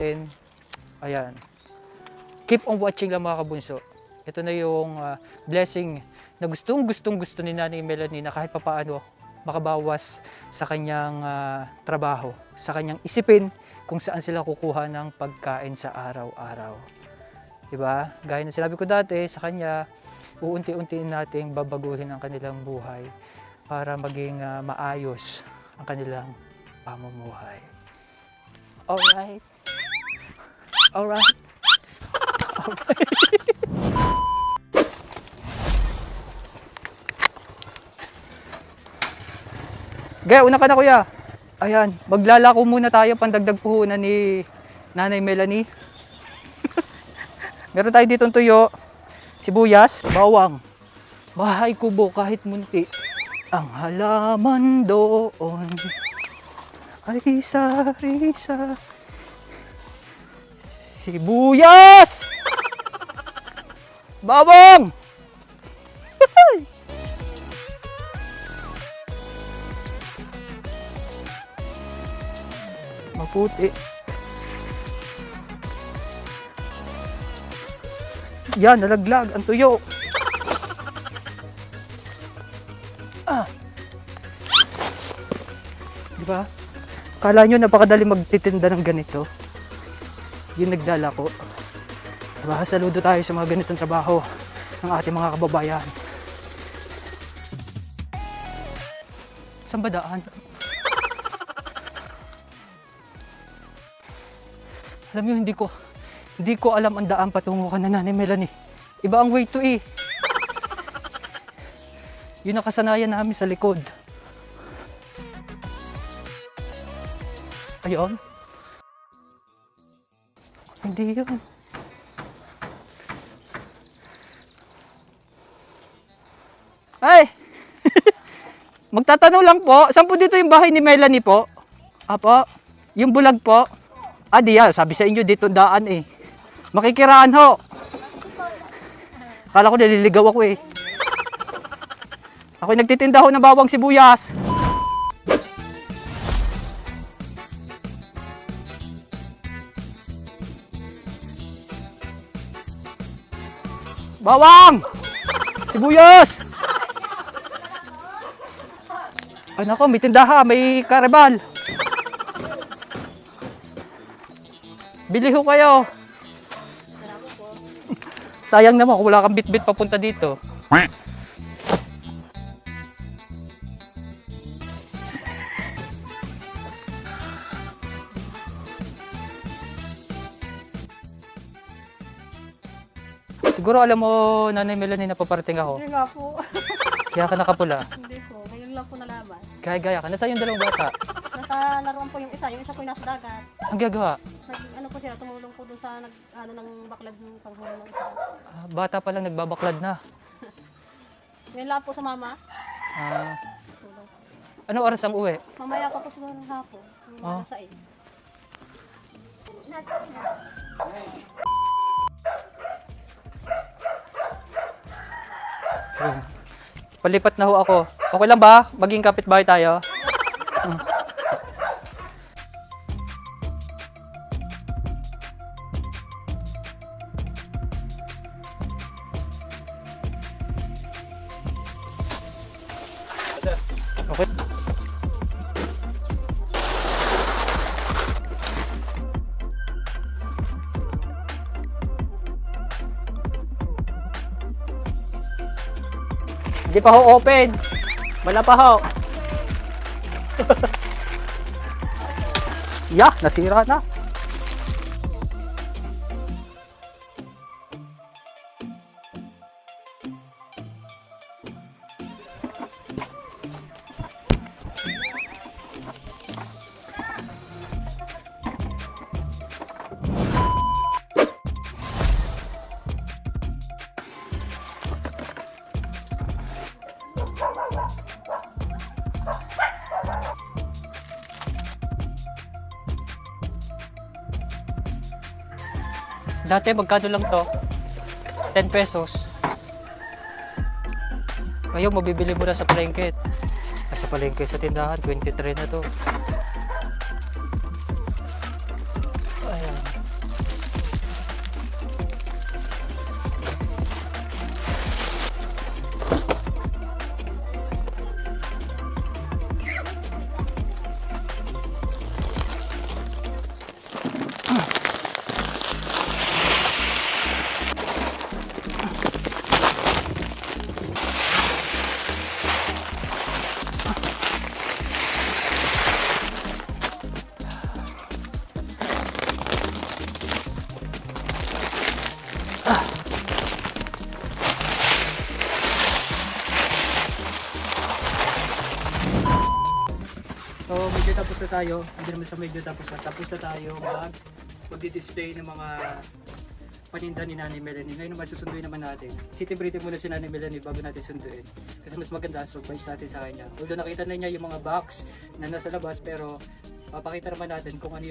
Ayan. Keep on watching lang mga kabunso. Ito na yung blessing na gustong gusto ni Nanay Melanie na kahit papaano makabawas sa kanyang trabaho, sa kanyang isipin kung saan sila kukuha ng pagkain sa araw-araw. Diba? Gaya ng sinabi ko dati sa kanya, uunti-untiin nating babaguhin ang kanilang buhay para maging maayos ang kanilang pamumuhay. Alright. Alright. Gaya, una ka na kuya. Ayan, maglalako muna tayo pandagdag puhunan ni Nanay Melanie. Meron tayo ditong tuyo, sibuyas, bawang, bahay kubo kahit munti. Ang halaman doon ay sari-sari. Sibuyas! Bawang! Maputi. Yan, nalaglag ang tuyo. Diba? Kala nyo napakadali magtitinda ng ganito. Yung naglalako. Diba? Saludo tayo sa mga ganitong trabaho ng ating mga kababayan. Saan ba daan? Alam nyo, hindi ko alam ang daan patungo ka na Nanay Melanie. Iba ang way to Yun ang kasanayan namin sa likod. Ayun. Hindi yun. Ay! Magtatanong lang po. Saan po dito yung bahay ni Melanie po? Apo? Yung bulag po? Diyan. Sabi sa inyo dito daan Makikiraan ho. Kala ko naliligaw ako Ako'y nagtitinda ho ng bawang sibuyas. Bawang! Sibuyas! Ay nako, may tindahan, may karibal. Bili ho kayo. Sayang naman kung wala kang bit-bit papunta dito. Siguro alam mo, Nanay Melanie, napaparating ako. Hindi nga po. Kaya ka nakapula. Hindi po. Ngayon lang po nalaman. Gaya ka. Nasaan yung dalawang bata? Nasa laruan po yung isa po yung nasa dagat. Ang gagawa? Ano po siya, tumulong po dun sa ng baklad ng panghuli ng isa. Bata pa lang nagbabaklad na. Ngayon lang po sa mama. Tulong. Anong oras ang uwi? Mamaya pa po siguro ng hapon. Yung sa Palipat na ho ako. Okay lang ba? Maging kapitbahay tayo? Okay. Hindi pa ho open. Wala pa ho. Nasira na. Dati magkano lang to? 10 pesos. Ngayon mabibili mo na sa palengke. Sa palengke sa tindahan, 23 na to. Ayan. tapos na tayo. Hindi naman sa medyo tapos na tayo magdi-display ng mga paninda ni Nanay Melanie. Ngayon naman susunduin naman natin. City breathing muna si Nanay Melanie bago natin sunduin. Kasi mas maganda surprise natin sa kanya. Although nakita na niya yung mga box na nasa labas pero papakita naman natin kung ano yung